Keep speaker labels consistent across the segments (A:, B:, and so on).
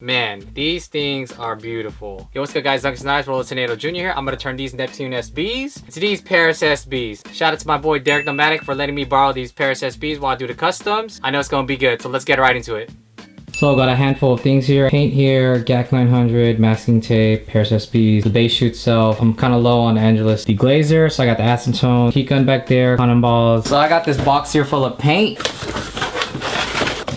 A: Man, these things are beautiful. Yo, what's good guys, dunksrnice, Tornado Jr. here. I'm gonna turn these Neptune SBs into these Paris SBs. Shout out to my boy Derek Nomadic for letting me borrow these Paris SBs while I do the customs. I know it's gonna be good, so let's get right into it. So I got a handful of things here. Paint here, GAC 900, masking tape, Paris SBs, the base shoot itself. I'm kind of low on Angelus deglazer, so I got the acetone, heat gun back there, cannonballs. So I got this box here full of paint.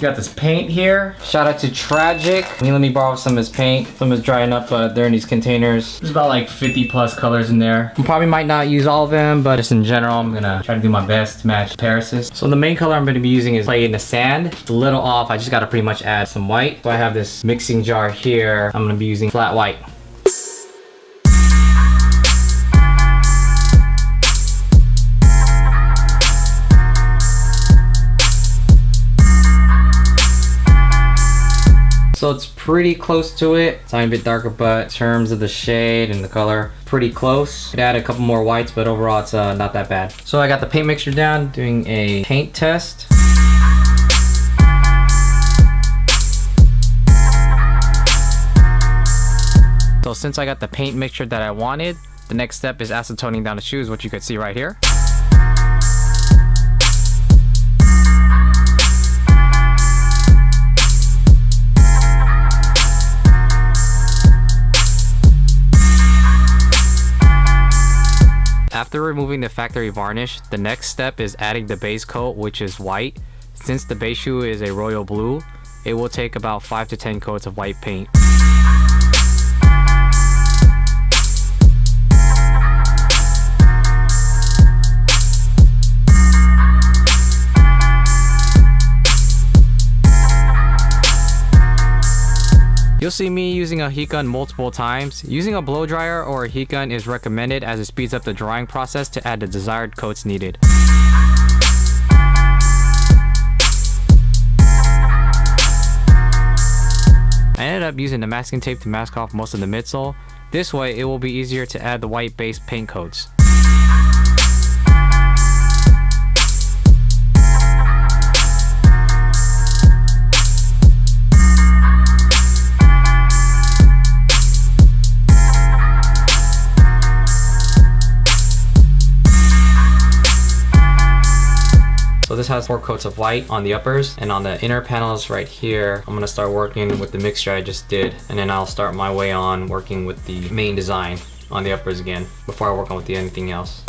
A: Got this paint here. Shout out to Tragic. He let me borrow some of his paint. Some is drying up, but they're in these containers. There's about like 50 plus colors in there. I probably might not use all of them, but just in general, I'm gonna try to do my best to match Paris's. So the main color I'm gonna be using is Play in the Sand. It's a little off. I just gotta pretty much add some white. So I have this mixing jar here. I'm gonna be using flat white. So it's pretty close to it. It's a bit darker, but in terms of the shade and the color, pretty close. Could add a couple more whites, but overall it's not that bad. So I got the paint mixture down, doing a paint test. So since I got the paint mixture that I wanted, the next step is acetoning down the shoes, which you could see right here. After removing the factory varnish, the next step is adding the base coat, which is white. Since the base shoe is a royal blue, it will take about 5 to 10 coats of white paint. You'll see me using a heat gun multiple times. Using a blow dryer or a heat gun is recommended as it speeds up the drying process to add the desired coats needed. I ended up using the masking tape to mask off most of the midsole. This way it will be easier to add the white base paint coats. So this has 4 coats of white on the uppers, and on the inner panels right here, I'm gonna start working with the mixture I just did, and then I'll start my way on working with the main design on the uppers again before I work on with anything else.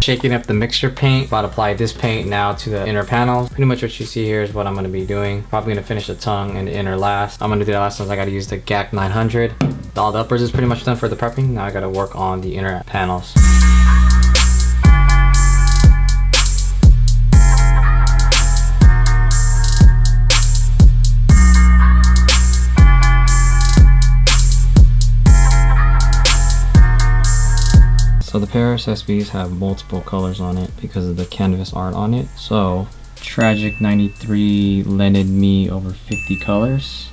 A: Shaking up the mixture paint, about to apply this paint now to the inner panels. Pretty much what you see here is what I'm going to be doing. Probably going to finish the tongue and the inner last. I'm going to do that last since I got to use the GAC 900. All the uppers is pretty much done for the prepping. Now I got to work on the inner panels. So the Paris SBs have multiple colors on it because of the canvas art on it. So Tragic 93 lended me over 50 colors.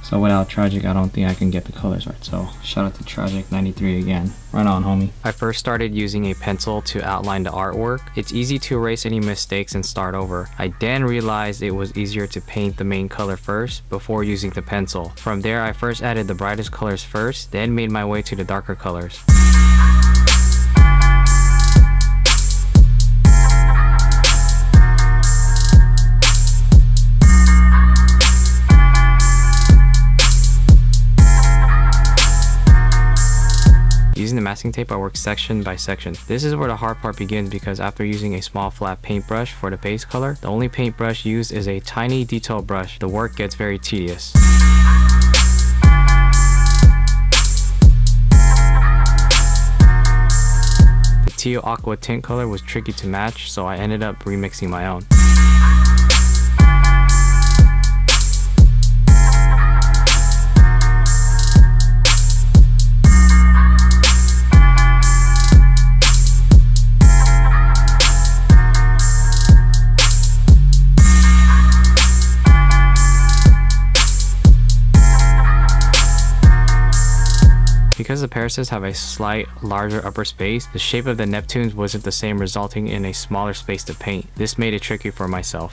A: So without Tragic, I don't think I can get the colors right. So shout out to Tragic 93 again. Right on, homie. I first started using a pencil to outline the artwork. It's easy to erase any mistakes and start over. I then realized it was easier to paint the main color first before using the pencil. From there, I first added the brightest colors first, then made my way to the darker colors. Using the masking tape, I work section by section. This is where the hard part begins because after using a small flat paintbrush for the base color, the only paintbrush used is a tiny detail brush. The work gets very tedious. The teal aqua tint color was tricky to match, so I ended up remixing my own. Because the Paracels have a slight larger upper space, the shape of the Neptunes wasn't the same, resulting in a smaller space to paint. This made it tricky for myself.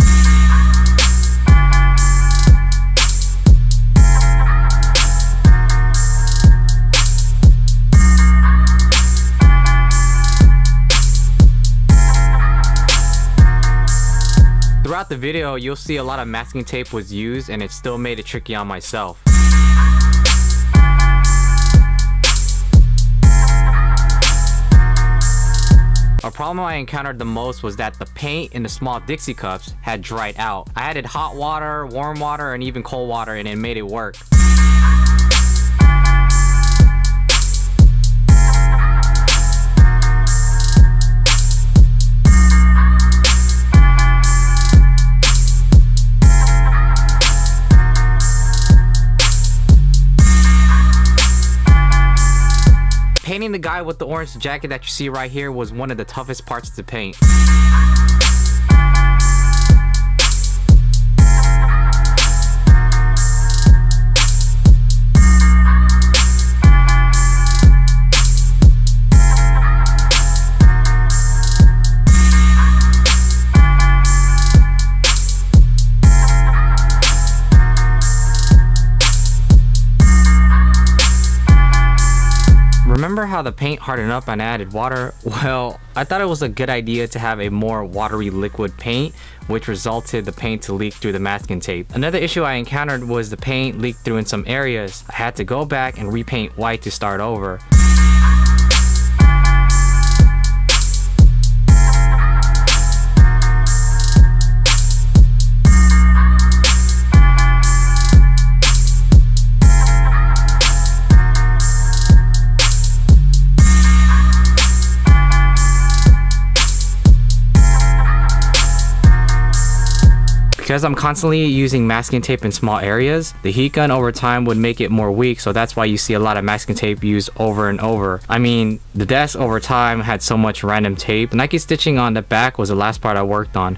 A: Throughout the video, you'll see a lot of masking tape was used, and it still made it tricky on myself. A problem I encountered the most was that the paint in the small Dixie cups had dried out. I added hot water, warm water, and even cold water, and it made it work. Painting the guy with the orange jacket that you see right here was one of the toughest parts to paint. Remember how the paint hardened up and I added water? Well, I thought it was a good idea to have a more watery liquid paint, which resulted the paint to leak through the masking tape. Another issue I encountered was the paint leaked through in some areas. I had to go back and repaint white to start over. Because I'm constantly using masking tape in small areas, the heat gun over time would make it more weak, so that's why you see a lot of masking tape used over and over. I mean, the desk over time had so much random tape. The Nike stitching on the back was the last part I worked on.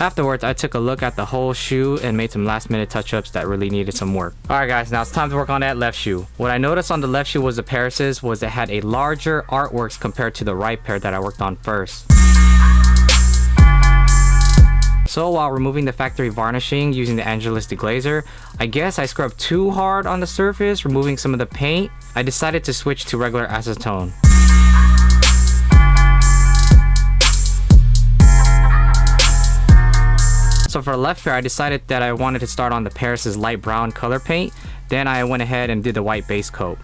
A: Afterwards, I took a look at the whole shoe and made some last minute touch-ups that really needed some work. Alright guys, now it's time to work on that left shoe. What I noticed on the left shoe was the Paracels was it had a larger artworks compared to the right pair that I worked on first. So while removing the factory varnishing using the Angelus deglazer, I guess I scrubbed too hard on the surface, removing some of the paint. I decided to switch to regular acetone. So for the left pair, I decided that I wanted to start on the Paracels light brown color paint. Then I went ahead and did the white base coat.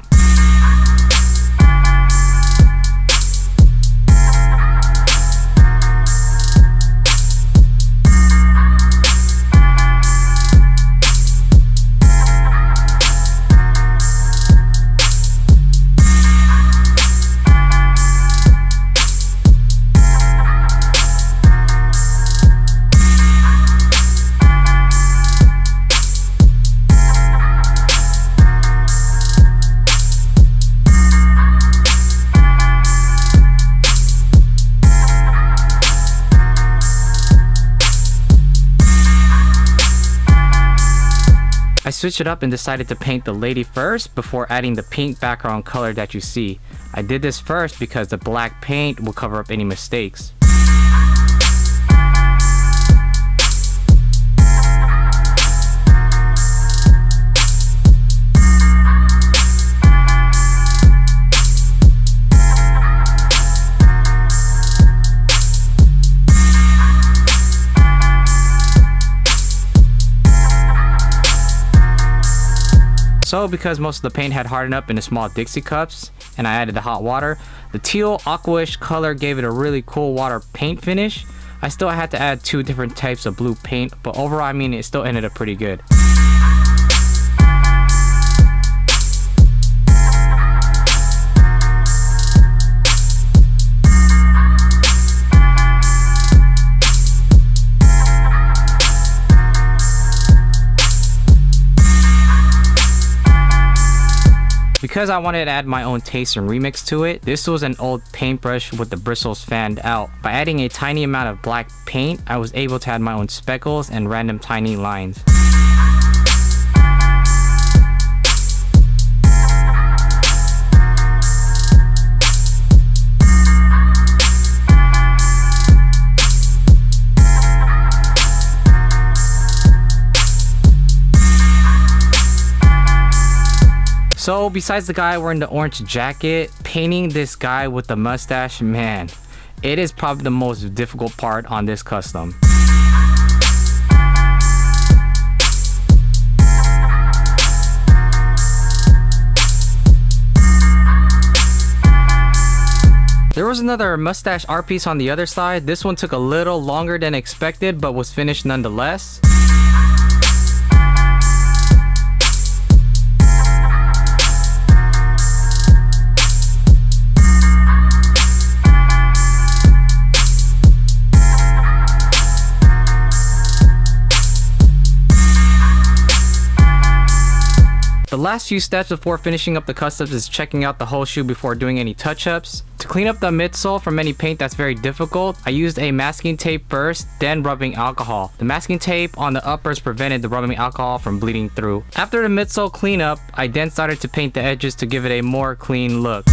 A: I switched it up and decided to paint the lady first before adding the pink background color that you see. I did this first because the black paint will cover up any mistakes. So because most of the paint had hardened up in the small Dixie cups and I added the hot water, the teal aquish color gave it a really cool water paint finish. I still had to add 2 different types of blue paint, but overall I mean it still ended up pretty good. Because I wanted to add my own taste and remix to it, this was an old paintbrush with the bristles fanned out. By adding a tiny amount of black paint, I was able to add my own speckles and random tiny lines. So besides the guy wearing the orange jacket, painting this guy with the mustache, man, it is probably the most difficult part on this custom. There was another mustache art piece on the other side. This one took a little longer than expected, but was finished nonetheless. The last few steps before finishing up the customs is checking out the whole shoe before doing any touch-ups. To clean up the midsole from any paint that's very difficult, I used a masking tape first, then rubbing alcohol. The masking tape on the uppers prevented the rubbing alcohol from bleeding through. After the midsole cleanup, I then started to paint the edges to give it a more clean look.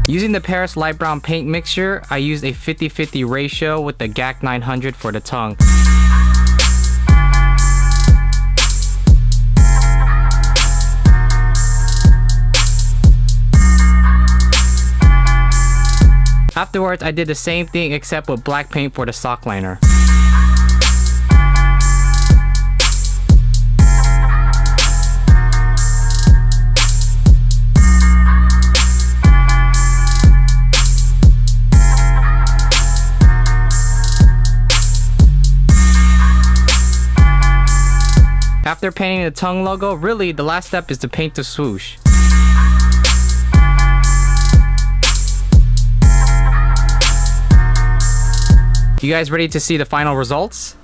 A: Using the Paris light brown paint mixture, I used a 50-50 ratio with the GAC 900 for the tongue. Afterwards, I did the same thing except with black paint for the sock liner. After painting the tongue logo, really the last step is to paint the swoosh. You guys ready to see the final results?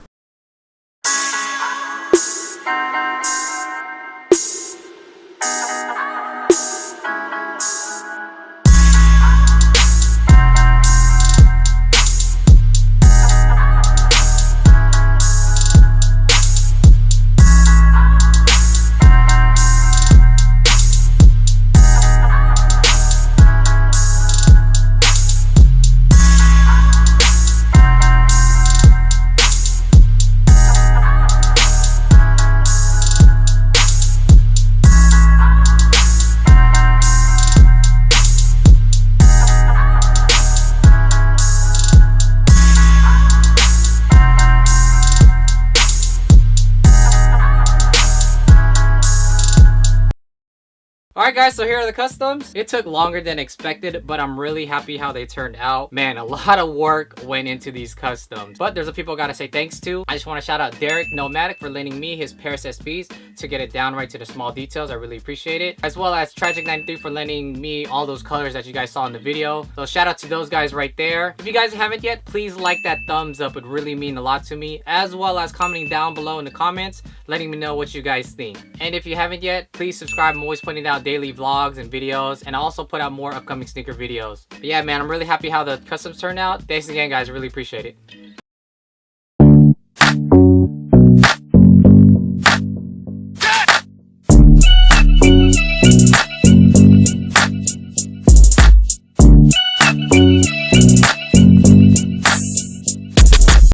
A: Alright guys, so here are the customs. It took longer than expected, but I'm really happy how they turned out. Man, a lot of work went into these customs. But there's a people I gotta say thanks to. I just want to shout out Derek Nomadic for lending me his Paris SBs to get it down right to the small details. I really appreciate it. As well as Tragic93 for lending me all those colors that you guys saw in the video. So shout out to those guys right there. If you guys haven't yet, please like that thumbs up. It would really mean a lot to me. As well as commenting down below in the comments, letting me know what you guys think. And if you haven't yet, please subscribe. I'm always putting out daily vlogs and videos, and I also put out more upcoming sneaker videos. But yeah, man, I'm really happy how the customs turned out. Thanks again, guys. Really appreciate it.